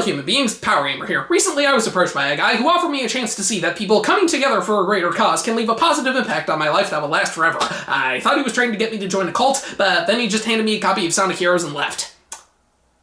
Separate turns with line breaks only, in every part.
human beings, PowerGamer here. Recently I was approached by a guy who offered me a chance to see that people coming together for a greater cause can leave a positive impact on my life that will last forever. I thought he was trying to get me to join a cult, but then he just handed me a copy of Sonic Heroes and left.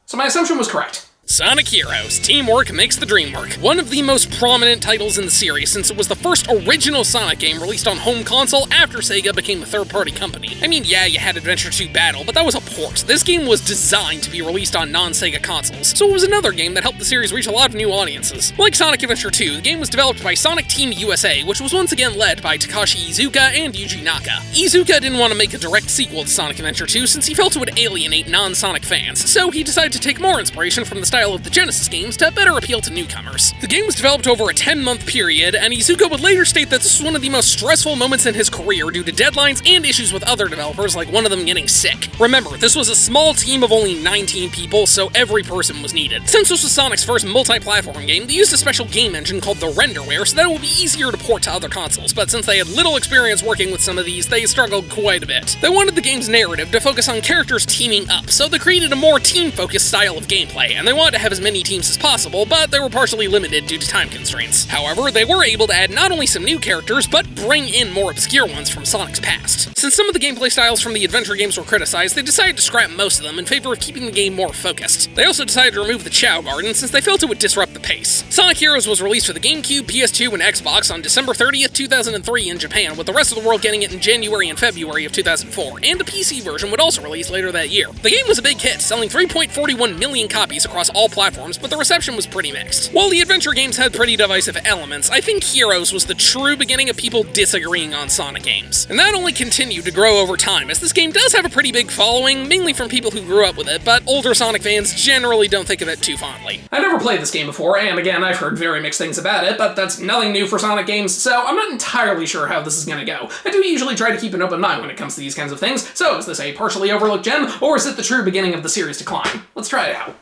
So my assumption was correct.
Sonic Heroes. Teamwork makes the dream work. One of the most prominent titles in the series, since it was the first original Sonic game released on home console after Sega became a third-party company. I mean, yeah, you had Adventure 2 Battle, but that was a port. This game was designed to be released on non-Sega consoles, so it was another game that helped the series reach a lot of new audiences. Like Sonic Adventure 2, the game was developed by Sonic Team USA, which was once again led by Takashi Iizuka and Yuji Naka. Iizuka didn't want to make a direct sequel to Sonic Adventure 2 since he felt it would alienate non-Sonic fans, so he decided to take more inspiration from the style of the Genesis games to better appeal to newcomers. The game was developed over a 10-month period, and Iizuka would later state that this was one of the most stressful moments in his career due to deadlines and issues with other developers, like one of them getting sick. Remember, this was a small team of only 19 people, so every person was needed. Since this was Sonic's first multi-platform game, they used a special game engine called the Renderware so that it would be easier to port to other consoles, but since they had little experience working with some of these, they struggled quite a bit. They wanted the game's narrative to focus on characters teaming up, so they created a more team-focused style of gameplay, and they wanted to have as many teams as possible, but they were partially limited due to time constraints. However, they were able to add not only some new characters, but bring in more obscure ones from Sonic's past. Since some of the gameplay styles from the adventure games were criticized, they decided to scrap most of them in favor of keeping the game more focused. They also decided to remove the Chao Garden since they felt it would disrupt the pace. Sonic Heroes was released for the GameCube, PS2, and Xbox on December 30th, 2003 in Japan, with the rest of the world getting it in January and February of 2004, and a PC version would also release later that year. The game was a big hit, selling 3.41 million copies across all platforms, but the reception was pretty mixed. While the adventure games had pretty divisive elements, I think Heroes was the true beginning of people disagreeing on Sonic games. And that only continued to grow over time, as this game does have a pretty big following, mainly from people who grew up with it, but older Sonic fans generally don't think of it too fondly.
I've never played this game before, and again, I've heard very mixed things about it, but that's nothing new for Sonic games, so I'm not entirely sure how this is gonna go. I do usually try to keep an open mind when it comes to these kinds of things, so is this a partially overlooked gem, or is it the true beginning of the series' decline? Let's try it out.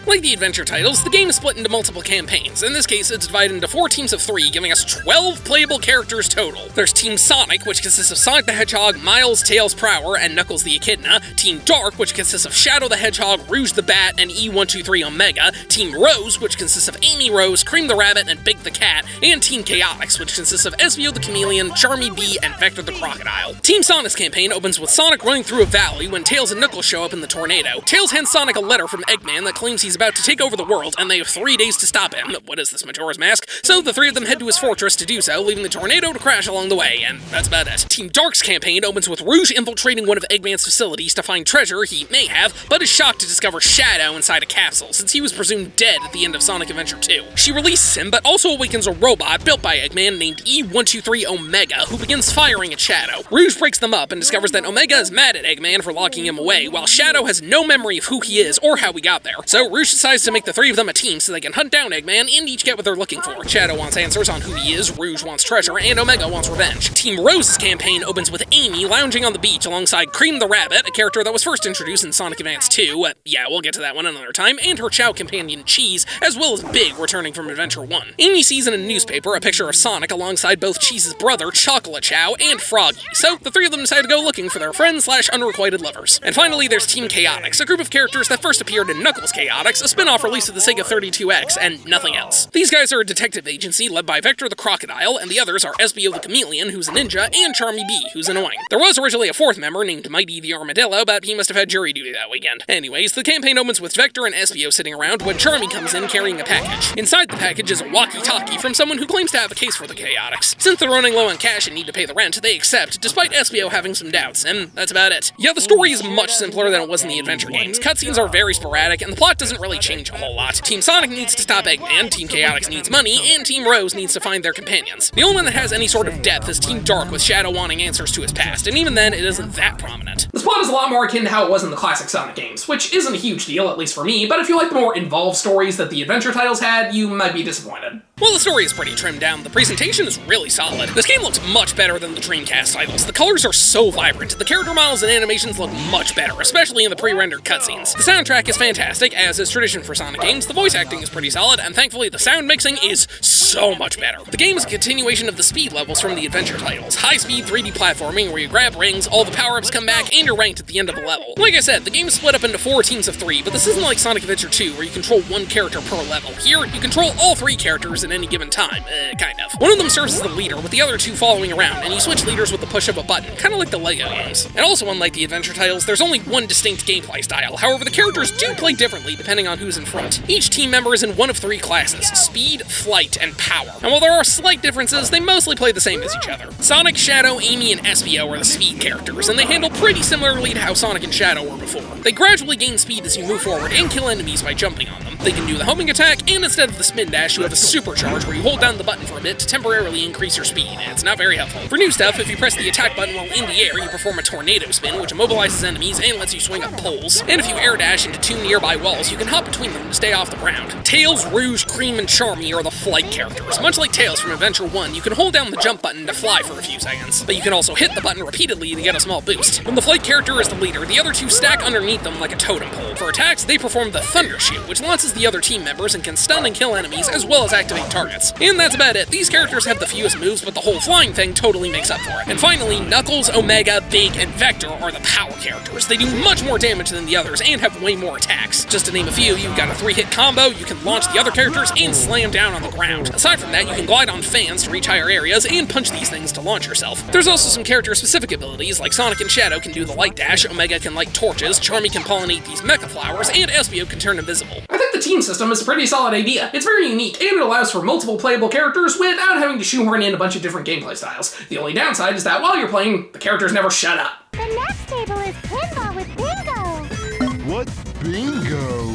Like the adventure titles, the game is split into multiple campaigns. In this case, it's divided into 4 teams of 3, giving us 12 playable characters total. There's Team Sonic, which consists of Sonic the Hedgehog, Miles, Tails, Prower, and Knuckles the Echidna. Team Dark, which consists of Shadow the Hedgehog, Rouge the Bat, and E123 Omega. Team Rose, which consists of Amy Rose, Cream the Rabbit, and Big the Cat. And Team Chaotix, which consists of Espio the Chameleon, Charmy Bee, and Vector the Crocodile. Team Sonic's campaign opens with Sonic running through a valley when Tails and Knuckles show up in the tornado. Tails hands Sonic a letter from Eggman that claims he's about to take over the world, and they have 3 days to stop him. What is this, Majora's Mask? So the 3 of them head to his fortress to do so, leaving the tornado to crash along the way, and that's about it. Team Dark's campaign opens with Rouge infiltrating one of Eggman's facilities to find treasure he may have, but is shocked to discover Shadow inside a capsule, since he was presumed dead at the end of Sonic Adventure 2. She releases him, but also awakens a robot built by Eggman named E123 Omega, who begins firing at Shadow. Rouge breaks them up and discovers that Omega is mad at Eggman for locking him away, while Shadow has no memory of who he is or how he got there. So Rouge decides to make the 3 of them a team so they can hunt down Eggman and each get what they're looking for. Shadow wants answers on who he is, Rouge wants treasure, and Omega wants revenge. Team Rose's campaign opens with Amy lounging on the beach alongside Cream the Rabbit, a character that was first introduced in Sonic Advance 2, yeah, we'll get to that one another time, and her Chao companion Cheese, as well as Big returning from Adventure 1. Amy sees in a newspaper a picture of Sonic alongside both Cheese's brother, Chocolate Chao, and Froggy, so the 3 of them decide to go looking for their friends/unrequited lovers. And finally, there's Team Chaotix, a group of characters that first appeared in Knuckles Chaotix, a spin-off release of the Sega 32X, and nothing else. These guys are a detective agency led by Vector the Crocodile, and the others are Espio the Chameleon, who's a ninja, and Charmy Bee, who's annoying. There was originally a 4th member named Mighty the Armadillo, but he must have had jury duty that weekend. Anyways, the campaign opens with Vector and Espio sitting around when Charmy comes in carrying a package. Inside the package is a walkie-talkie from someone who claims to have a case for the Chaotix. Since they're running low on cash and need to pay the rent, they accept, despite Espio having some doubts, and that's about it. Yeah, the story is much simpler than it was in the adventure games. Cutscenes are very sporadic, and the plot doesn't really change a whole lot. Team Sonic needs to stop Eggman, Team Chaotix needs money, and Team Rose needs to find their companions. The only one that has any sort of depth is Team Dark, with Shadow wanting answers to his past, and even then, it isn't that prominent.
This plot is a lot more akin to how it was in the classic Sonic games, which isn't a huge deal, at least for me, but if you like the more involved stories that the adventure titles had, you might be disappointed.
Well, the story is pretty trimmed down, the presentation is really solid. This game looks much better than the Dreamcast titles. The colors are so vibrant, the character models and animations look much better, especially in the pre-rendered cutscenes. The soundtrack is fantastic, as is tradition for Sonic games, the voice acting is pretty solid, and thankfully the sound mixing is so so much better. The game is a continuation of the speed levels from the adventure titles. High-speed 3D platforming where you grab rings, all the power-ups come back, and you're ranked at the end of the level. Like I said, the game is split up into 4 teams of 3, but this isn't like Sonic Adventure 2 where you control one character per level. Here, you control all 3 characters at any given time. Kind of. One of them serves as the leader, with the other 2 following around, and you switch leaders with the push of a button, kind of like the LEGO games. And also, unlike the adventure titles, there's only one distinct gameplay style. However, the characters do play differently depending on who's in front. Each team member is in one of 3 classes: speed, flight, and power. And while there are slight differences, they mostly play the same as each other. Sonic, Shadow, Amy, and Espio are the speed characters, and they handle pretty similarly to how Sonic and Shadow were before. They gradually gain speed as you move forward and kill enemies by jumping on them. They can do the homing attack, and instead of the spin dash, you have a supercharge where you hold down the button for a bit to temporarily increase your speed. It's not very helpful. For new stuff, if you press the attack button while in the air, you perform a tornado spin, which immobilizes enemies and lets you swing up poles. And if you air dash into 2 nearby walls, you can hop between them to stay off the ground. Tails, Rouge, Cream, and Charmy are the flight characters. Much like Tails from Adventure 1, you can hold down the jump button to fly for a few seconds, but you can also hit the button repeatedly to get a small boost. When the flight character is the leader, the other 2 stack underneath them like a totem pole. For attacks, they perform the Thunder Shoot, which launches the other team members and can stun and kill enemies as well as activate targets. And that's about it. These characters have the fewest moves, but the whole flying thing totally makes up for it. And finally, Knuckles, Omega, Big, and Vector are the power characters. They do much more damage than the others and have way more attacks. Just to name a few, you've got a 3-hit combo, you can launch the other characters and slam down on the ground. Aside from that, you can glide on fans to reach higher areas and punch these things to launch yourself. There's also some character-specific abilities, like Sonic and Shadow can do the light dash, Omega can light torches, Charmy can pollinate these mecha flowers, and Espio can turn invisible.
I think the team system is a pretty solid idea. It's very unique, and it allows for multiple playable characters without having to shoehorn in a bunch of different gameplay styles. The only downside is that while you're playing, the characters never shut up.
The next table is pinball with bingo.
What's bingo?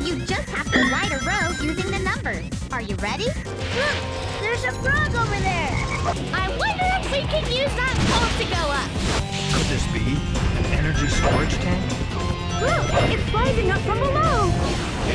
You just have to write a row using the numbers. Are you ready? Look, there's a frog over there. I wonder if we can use that pole to go up.
Could this be an energy storage tank?
Look, it's rising up from below.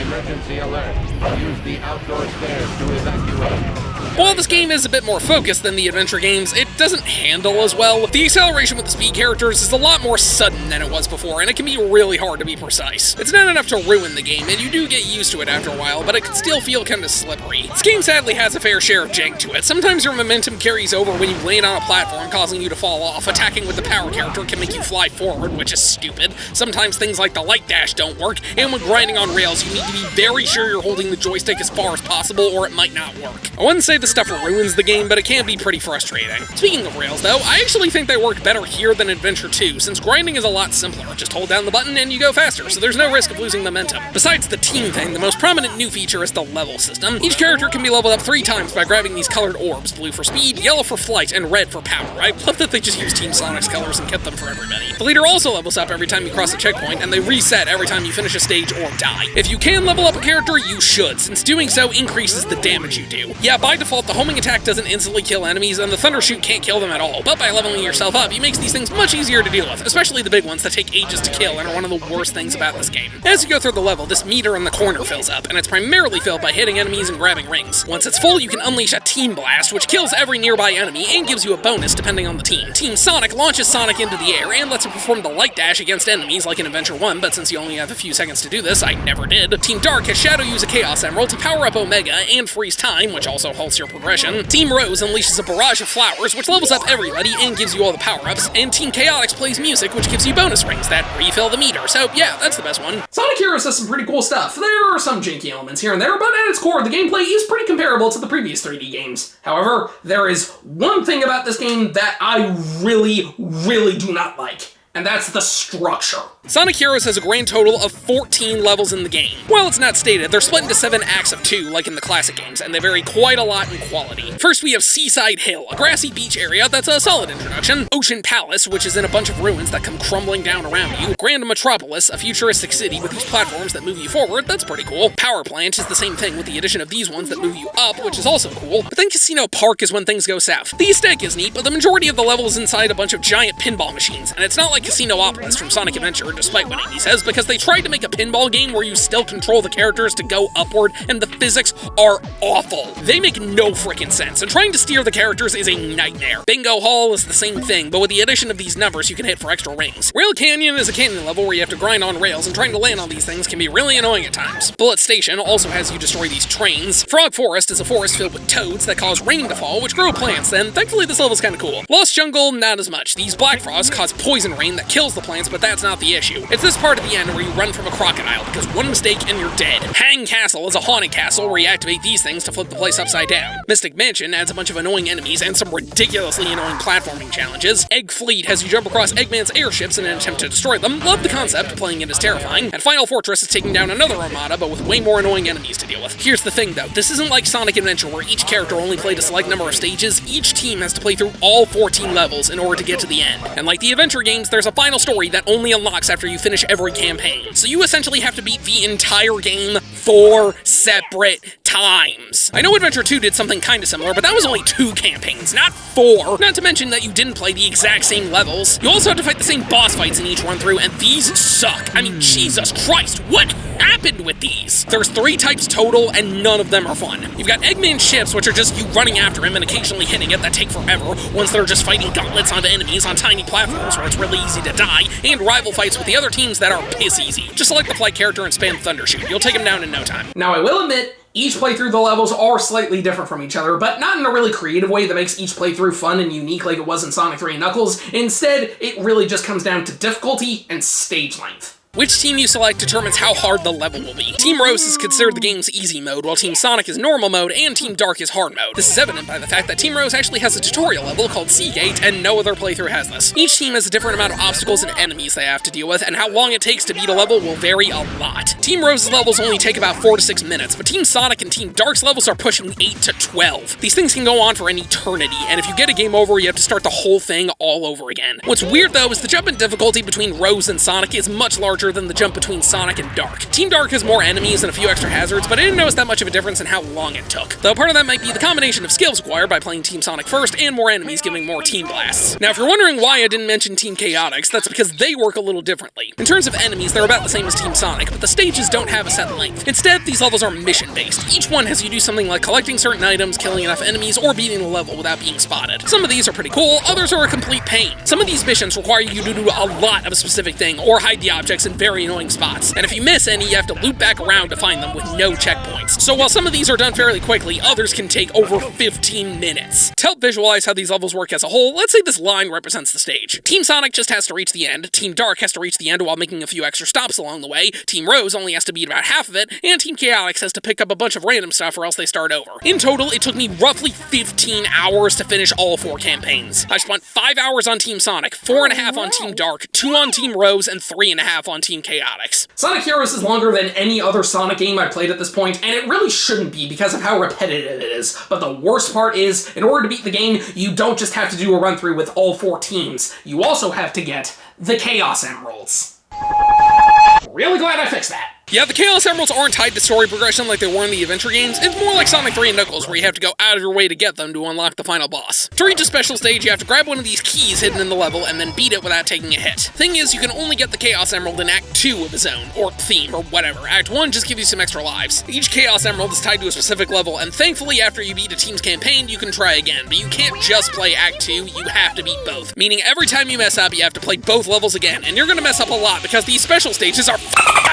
Emergency alert. Use the outdoor stairs to evacuate.
While this game is a bit more focused than the adventure games, it doesn't handle as well. The acceleration with the speed characters is a lot more sudden than it was before, and it can be really hard to be precise. It's not enough to ruin the game, and you do get used to it after a while, but it can still feel kinda slippery. This game sadly has a fair share of jank to it. Sometimes your momentum carries over when you land on a platform, causing you to fall off. Attacking with the power character can make you fly forward, which is stupid. Sometimes things like the light dash don't work, and when grinding on rails, you need to be very sure you're holding the joystick as far as possible, or it might not work. I wouldn't say this stuff ruins the game, but it can be pretty frustrating. Speaking of rails, though, I actually think they work better here than Adventure 2, since grinding is a lot simpler. Just hold down the button and you go faster, so there's no risk of losing momentum. Besides the team thing, the most prominent new feature is the level system. Each character can be leveled up 3 times by grabbing these colored orbs: blue for speed, yellow for flight, and red for power. I love that they just use Team Sonic's colors and kept them for everybody. The leader also levels up every time you cross a checkpoint, and they reset every time you finish a stage or die. If you can level up a character, you should, since doing so increases the damage you do. Yeah, by default, the homing attack doesn't instantly kill enemies, and the Thunder Shoot can't kill them at all, but by leveling yourself up, it makes these things much easier to deal with, especially the big ones that take ages to kill and are one of the worst things about this game. As you go through the level, this meter in the corner fills up, and it's primarily filled by hitting enemies and grabbing rings. Once it's full, you can unleash a Team Blast, which kills every nearby enemy and gives you a bonus depending on the team. Team Sonic launches Sonic into the air and lets him perform the light dash against enemies like in Adventure 1, but since you only have a few seconds to do this, I never did. Team Dark has Shadow use a Chaos Emerald to power up Omega and freeze time, which also halts your progression. Team Rose unleashes a barrage of flowers, which levels up everybody and gives you all the power-ups, and Team Chaotix plays music, which gives you bonus rings that refill the meter, so yeah, that's the best one.
Sonic Heroes has some pretty cool stuff. There are some janky elements here and there, but at its core, the gameplay is pretty comparable to the previous 3D games. However, there is one thing about this game that I really do not like, and that's the structure.
Sonic Heroes has a grand total of 14 levels in the game. While it's not stated, they're split into 7 acts of 2, like in the classic games, and they vary quite a lot in quality. First, we have Seaside Hill, a grassy beach area that's a solid introduction. Ocean Palace, which is in a bunch of ruins that come crumbling down around you. Grand Metropolis, a futuristic city with these platforms that move you forward, that's pretty cool. Power Plant is the same thing with the addition of these ones that move you up, which is also cool. But then Casino Park is when things go south. The aesthetic is neat, but the majority of the level is inside a bunch of giant pinball machines, and it's not like Casinopolis from Sonic Adventure, despite winning, he says, because they tried to make a pinball game where you still control the characters to go upward, and the physics are awful. They make no freaking sense, and trying to steer the characters is a nightmare. Bingo Hall is the same thing, but with the addition of these numbers you can hit for extra rings. Rail Canyon is a canyon level where you have to grind on rails, and trying to land on these things can be really annoying at times. Bullet Station also has you destroy these trains. Frog Forest is a forest filled with toads that cause rain to fall, which grow plants, and thankfully this level's kinda cool. Lost Jungle, not as much. These Black Frosts cause poison rain that kills the plants, but that's not the issue. It's this part at the end where you run from a crocodile, because one mistake and you're dead. Hang Castle is a haunted castle where you activate these things to flip the place upside down. Mystic Mansion adds a bunch of annoying enemies and some ridiculously annoying platforming challenges. Egg Fleet has you jump across Eggman's airships in an attempt to destroy them. Love the concept, playing it is terrifying. And Final Fortress is taking down another armada, but with way more annoying enemies to deal with. Here's the thing though, this isn't like Sonic Adventure where each character only played a select number of stages. Each team has to play through all 14 levels in order to get to the end. And like the adventure games, there's a final story that only unlocks after you finish every campaign. So you essentially have to beat the entire game 4 separate times. I know Adventure 2 did something kinda similar, but that was only 2 campaigns, not 4. Not to mention that you didn't play the exact same levels. You also have to fight the same boss fights in each run through, and these suck. I mean, Jesus Christ, what happened with these? There's 3 types total, and none of them are fun. You've got Eggman ships, which are just you running after him and occasionally hitting it, that take forever. Ones that are just fighting gauntlets onto enemies on tiny platforms where it's really easy to die, and rival fights with the other teams that are piss easy. Just select the flight character and spam Thundershoot. You'll take him down in no time.
Now, I will admit, each playthrough the levels are slightly different from each other, but not in a really creative way that makes each playthrough fun and unique like it was in Sonic 3 and Knuckles. Instead, it really just comes down to difficulty and stage length.
Which team you select determines how hard the level will be. Team Rose is considered the game's easy mode, while Team Sonic is normal mode, and Team Dark is hard mode. This is evident by the fact that Team Rose actually has a tutorial level called Seagate, and no other playthrough has this. Each team has a different amount of obstacles and enemies they have to deal with, and how long it takes to beat a level will vary a lot. Team Rose's levels only take about 4 to 6 minutes, but Team Sonic and Team Dark's levels are pushing 8 to 12. These things can go on for an eternity, and if you get a game over, you have to start the whole thing all over again. What's weird though is the jump in difficulty between Rose and Sonic is much larger than the jump between Sonic and Dark. Team Dark has more enemies and a few extra hazards, but I didn't notice that much of a difference in how long it took. Though part of that might be the combination of skills acquired by playing Team Sonic first and more enemies giving more team blasts. Now if you're wondering why I didn't mention Team Chaotix, that's because they work a little differently. In terms of enemies, they're about the same as Team Sonic, but the stages don't have a set length. Instead, these levels are mission-based. Each one has you do something like collecting certain items, killing enough enemies, or beating the level without being spotted. Some of these are pretty cool, others are a complete pain. Some of these missions require you to do a lot of a specific thing, or hide the objects in very annoying spots. And if you miss any, you have to loop back around to find them with no checkpoints. So while some of these are done fairly quickly, others can take over 15 minutes. To help visualize how these levels work as a whole, let's say this line represents the stage. Team Sonic just has to reach the end, Team Dark has to reach the end while making a few extra stops along the way, Team Rose only has to beat about half of it, and Team Chaotix has to pick up a bunch of random stuff or else they start over. In total, it took me roughly 15 hours to finish all 4 campaigns. I spent 5 hours on Team Sonic, 4.5 on Team Dark, 2 on Team Rose, and 3.5 on Team Chaotix.
Sonic Heroes is longer than any other Sonic game I've played at this point, and it really shouldn't be because of how repetitive it is. But the worst part is, in order to beat the game, you don't just have to do a run-through with all 4 teams. You also have to get the Chaos Emeralds. Really glad I fixed that.
Yeah, the Chaos Emeralds aren't tied to story progression like they were in the adventure games. It's more like Sonic 3 and Knuckles, where you have to go out of your way to get them to unlock the final boss. To reach a special stage, you have to grab one of these keys hidden in the level and then beat it without taking a hit. Thing is, you can only get the Chaos Emerald in Act 2 of the zone, or theme, or whatever. Act 1 just gives you some extra lives. Each Chaos Emerald is tied to a specific level, and thankfully after you beat a team's campaign, you can try again. But you can't just play Act 2, you have to beat both. Meaning every time you mess up, you have to play both levels again, and you're gonna mess up a lot because these special stages are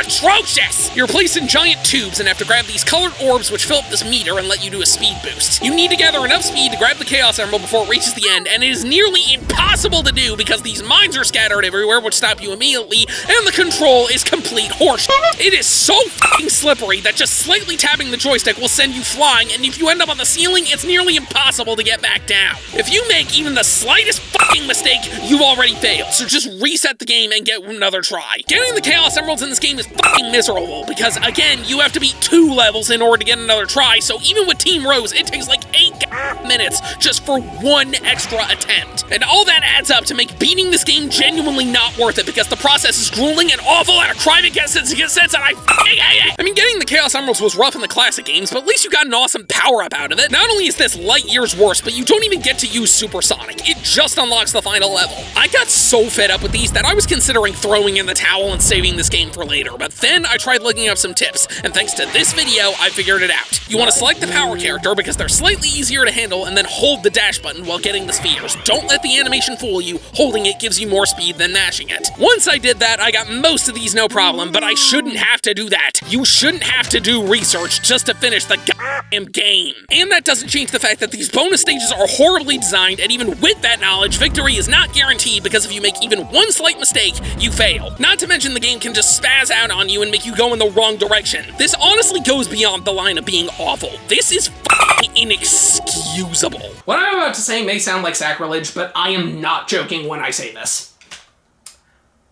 atrocious! You're placed in giant tubes and have to grab these colored orbs which fill up this meter and let you do a speed boost. You need to gather enough speed to grab the Chaos Emerald before it reaches the end, and it is nearly impossible to do because these mines are scattered everywhere which stop you immediately, and the control is complete horseshit. It is so fucking slippery that just slightly tapping the joystick will send you flying, and if you end up on the ceiling, it's nearly impossible to get back down. If you make even the slightest fucking mistake, you've already failed, so just reset the game and get another try. Getting the Chaos Emeralds in this game is fucking miserable. miserable, because again, you have to beat 2 levels in order to get another try, so even with Team Rose, it takes like 8 minutes just for 1 extra attempt. And all that adds up to make beating this game genuinely not worth it, because the process is grueling and awful and a crime against sense, and I hate it. I mean, getting the Chaos Emeralds was rough in the classic games, but at least you got an awesome power-up out of it. Not only is this light years worse, but you don't even get to use Supersonic. It just unlocks the final level. I got so fed up with these that I was considering throwing in the towel and saving this game for later, but then I tried looking up some tips, and thanks to this video, I figured it out. You want to select the power character because they're slightly easier to handle, and then hold the dash button while getting the spheres. Don't let the animation fool you. Holding it gives you more speed than mashing it. Once I did that, I got most of these no problem, but I shouldn't have to do that. You shouldn't have to do research just to finish the goddamn game. And that doesn't change the fact that these bonus stages are horribly designed, and even with that knowledge, victory is not guaranteed, because if you make even one slight mistake, you fail. Not to mention the game can just spaz out on you and make you go in the wrong direction. This honestly goes beyond the line of being awful. This is fucking inexcusable.
What I'm about to say may sound like sacrilege, but I am not joking when I say this.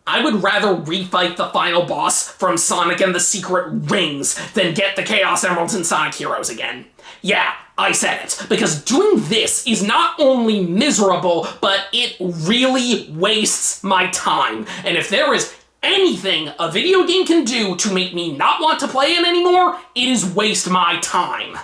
I would rather refight the final boss from Sonic and the Secret Rings than get the Chaos Emeralds in Sonic Heroes again. Yeah, I said it, because doing this is not only miserable, but it really wastes my time. And if there is anything a video game can do to make me not want to play it anymore, it is waste my time.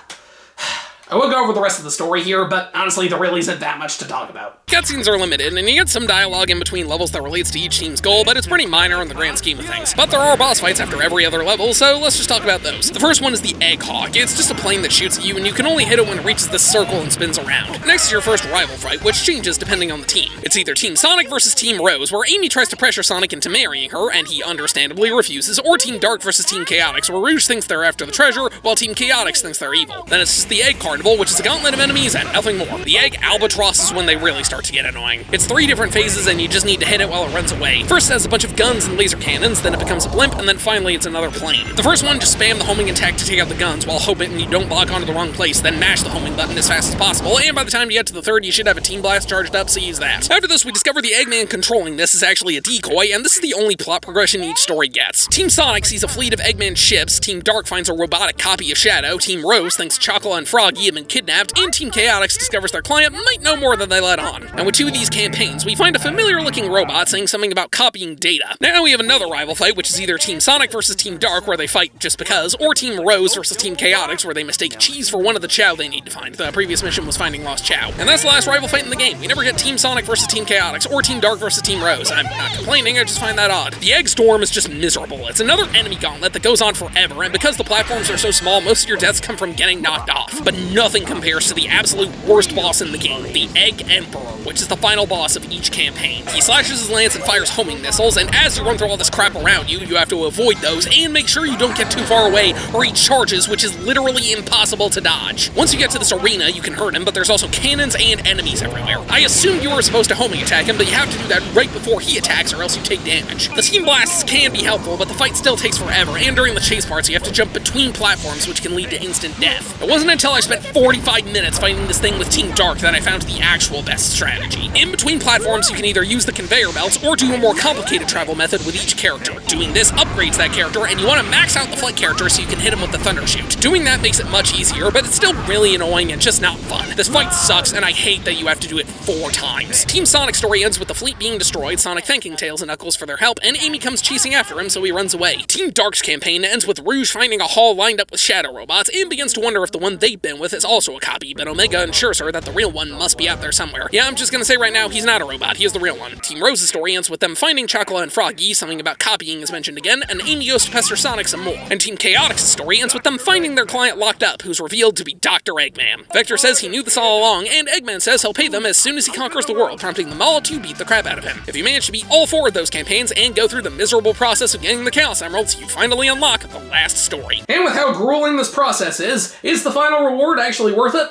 I will go over the rest of the story here, but honestly, there really isn't that much to talk about.
Cutscenes are limited, and you get some dialogue in between levels that relates to each team's goal, but it's pretty minor in the grand scheme of things. But there are boss fights after every other level, so let's just talk about those. The first one is the Egg Hawk. It's just a plane that shoots at you, and you can only hit it when it reaches this circle and spins around. Next is your first rival fight, which changes depending on the team. It's either Team Sonic versus Team Rose, where Amy tries to pressure Sonic into marrying her, and he understandably refuses, or Team Dark versus Team Chaotix, where Rouge thinks they're after the treasure, while Team Chaotix thinks they're evil. Then it's just the Egg Carnival, which is a gauntlet of enemies and nothing more. The Egg Albatross is when they really start to get annoying. It's 3 different phases, and you just need to hit it while it runs away. First it has a bunch of guns and laser cannons, then it becomes a blimp, and then finally it's another plane. The first one, just spam the homing attack to take out the guns while hoping you don't block onto the wrong place, then mash the homing button as fast as possible, and by the time you get to the third, you should have a Team Blast charged up, so use that. After this, we discover the Eggman controlling this is actually a decoy, and this is the only plot progression each story gets. Team Sonic sees a fleet of Eggman ships, Team Dark finds a robotic copy of Shadow, Team Rose thinks Chocola and Froggy have been kidnapped, and Team Chaotix discovers their client might know more than they let on. And with 2 of these campaigns, we find a familiar-looking robot saying something about copying data. Now we have another rival fight, which is either Team Sonic versus Team Dark, where they fight just because, or Team Rose versus Team Chaotix, where they mistake cheese for one of the Chow they need to find. The previous mission was finding lost Chow. And that's the last rival fight in the game. We never get Team Sonic versus Team Chaotix, or Team Dark versus Team Rose. I'm not complaining, I just find that odd. The Egg Storm is just miserable. It's another enemy gauntlet that goes on forever, and because the platforms are so small, most of your deaths come from getting knocked off. But nothing compares to the absolute worst boss in the game, the Egg Emperor, which is the final boss of each campaign. He slashes his lance and fires homing missiles, and as you run through all this crap around you, you have to avoid those and make sure you don't get too far away or he charges, which is literally impossible to dodge. Once you get to this arena, you can hurt him, but there's also cannons and enemies everywhere. I assumed you were supposed to homing attack him, but you have to do that right before he attacks or else you take damage. The Team Blasts can be helpful, but the fight still takes forever, and during the chase parts, you have to jump between platforms, which can lead to instant death. It wasn't until I spent 45 minutes fighting this thing with Team Dark that I found the actual best strategy. In between platforms, you can either use the conveyor belts or do a more complicated travel method with each character. Doing this upgrades that character, and you want to max out the flight character so you can hit him with the Thunder Shoot. Doing that makes it much easier, but it's still really annoying and just not fun. This fight sucks, and I hate that you have to do it 4 times. Team Sonic's story ends with the fleet being destroyed, Sonic thanking Tails and Knuckles for their help, and Amy comes chasing after him, so he runs away. Team Dark's campaign ends with Rouge finding a hall lined up with Shadow robots, and begins to wonder if the one they've been with is also a copy, but Omega ensures her that the real one must be out there somewhere. Yeah, I'm just gonna say right now, he's not a robot, he is the real one. Team Rose's story ends with them finding Chocola and Froggy, something about copying is mentioned again, and Amy goes to pester Sonic some more. And Team Chaotix's story ends with them finding their client locked up, who's revealed to be Dr. Eggman. Vector says he knew this all along, and Eggman says he'll pay them as soon as he conquers the world, prompting them all to beat the crap out of him. If you manage to beat all 4 of those campaigns and go through the miserable process of getting the Chaos Emeralds, you finally unlock the last story.
And with how grueling this process is the final reward actually worth it?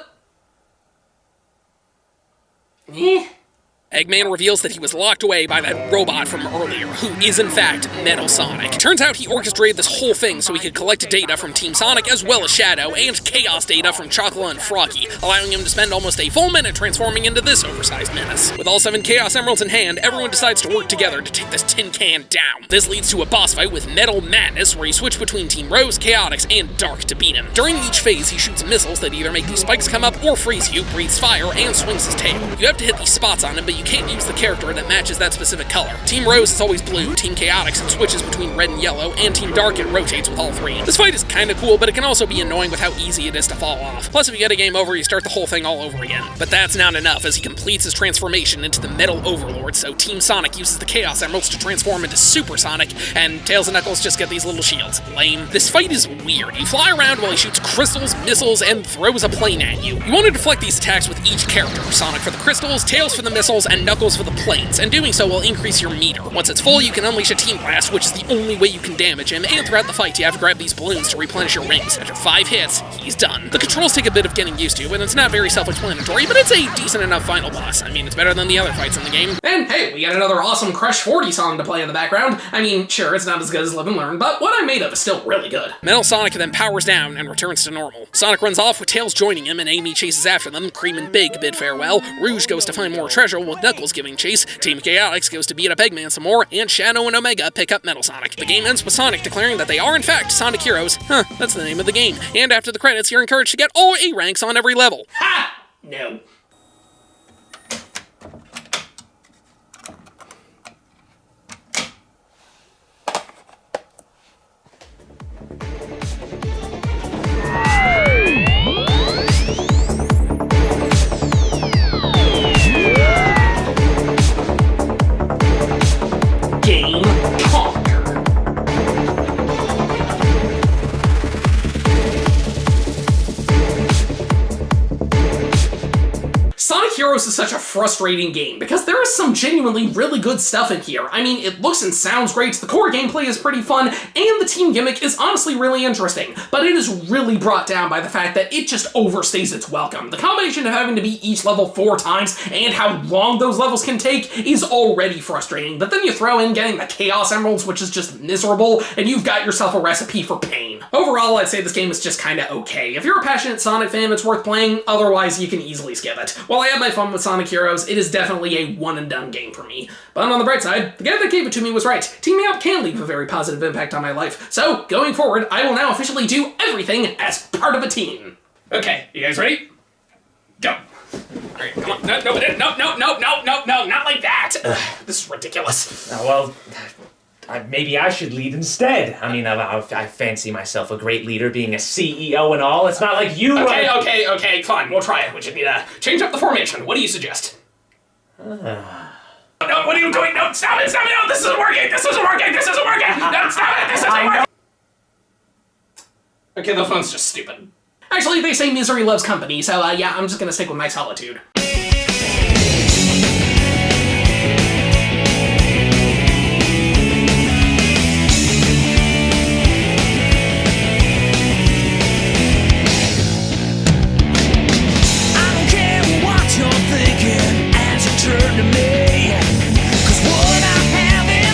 Eggman reveals that he was locked away by that robot from earlier, who is in fact Metal Sonic. Turns out he orchestrated this whole thing so he could collect data from Team Sonic as well as Shadow, and Chaos data from Chocola and Froggy, allowing him to spend almost a full minute transforming into this oversized menace. With all 7 Chaos Emeralds in hand, everyone decides to work together to take this tin can down. This leads to a boss fight with Metal Madness, where you switch between Team Rose, Chaotix, and Dark to beat him. During each phase, he shoots missiles that either make these spikes come up or freeze you, breathes fire, and swings his tail. You have to hit these spots on him, but you can't use the character that matches that specific color. Team Rose is always blue, Team Chaotix it switches between red and yellow, and Team Dark it rotates with all 3. This fight is kinda cool, but it can also be annoying with how easy it is to fall off. Plus, if you get a game over, you start the whole thing all over again. But that's not enough, as he completes his transformation into the Metal Overlord, so Team Sonic uses the Chaos Emeralds to transform into Super Sonic, and Tails and Knuckles just get these little shields. Lame. This fight is weird. You fly around while he shoots crystals, missiles, and throws a plane at you. You want to deflect these attacks with each character, Sonic for the crystals, Tails for the missiles, and Knuckles for the planes, and doing so will increase your meter. Once it's full, you can unleash a Team Blast, which is the only way you can damage him, and throughout the fight, you have to grab these balloons to replenish your rings. After 5 hits, he's done. The controls take a bit of getting used to, and it's not very self-explanatory, but it's a decent enough final boss. I mean, it's better than the other fights in the game.
And hey, we got another awesome Crush 40 song to play in the background. I mean, sure, it's not as good as Live and Learn, but what I'm made of is still really good.
Metal Sonic then powers down and returns to normal. Sonic runs off with Tails joining him, and Amy chases after them. Cream and Big bid farewell. Rouge goes to find more treasure, with Knuckles giving chase. Team Chaotix goes to beat up Eggman some more, and Shadow and Omega pick up Metal Sonic. The game ends with Sonic declaring that they are in fact Sonic Heroes. That's the name of the game. And after the credits, you're encouraged to get all A ranks on every level.
Ha! No. Game Conquer. Sonic Heroes is such a frustrating game because there is some genuinely really good stuff in here. I mean, it looks and sounds great, the core gameplay is pretty fun, and the team gimmick is honestly really interesting, but it is really brought down by the fact that it just overstays its welcome. The combination of having to beat each level 4 times and how long those levels can take is already frustrating, but then you throw in getting the Chaos Emeralds, which is just miserable, and you've got yourself a recipe for pain. Overall, I'd say this game is just kinda okay. If you're a passionate Sonic fan, it's worth playing, otherwise you can easily skip it. While I had my fun with Sonic Heroes, it is definitely a one-and-done game for me. But on the bright side, the guy that gave it to me was right. Teaming up can leave a very positive impact on my life. So, going forward, I will now officially do everything as part of a team. Okay, you guys ready? Go. Alright, come on. No, not like that. This is ridiculous.
Maybe I should lead instead. I mean, I fancy myself a great leader, being a CEO and all. It's not like you...
Okay, fine, we'll try it. We just need to change up the formation. What do you suggest? No, what are you doing? No, stop it, no, this isn't working, no, stop it, this isn't working! Okay, the phone's just stupid. Actually, they say misery loves company, so yeah, I'm just gonna stick with my solitude.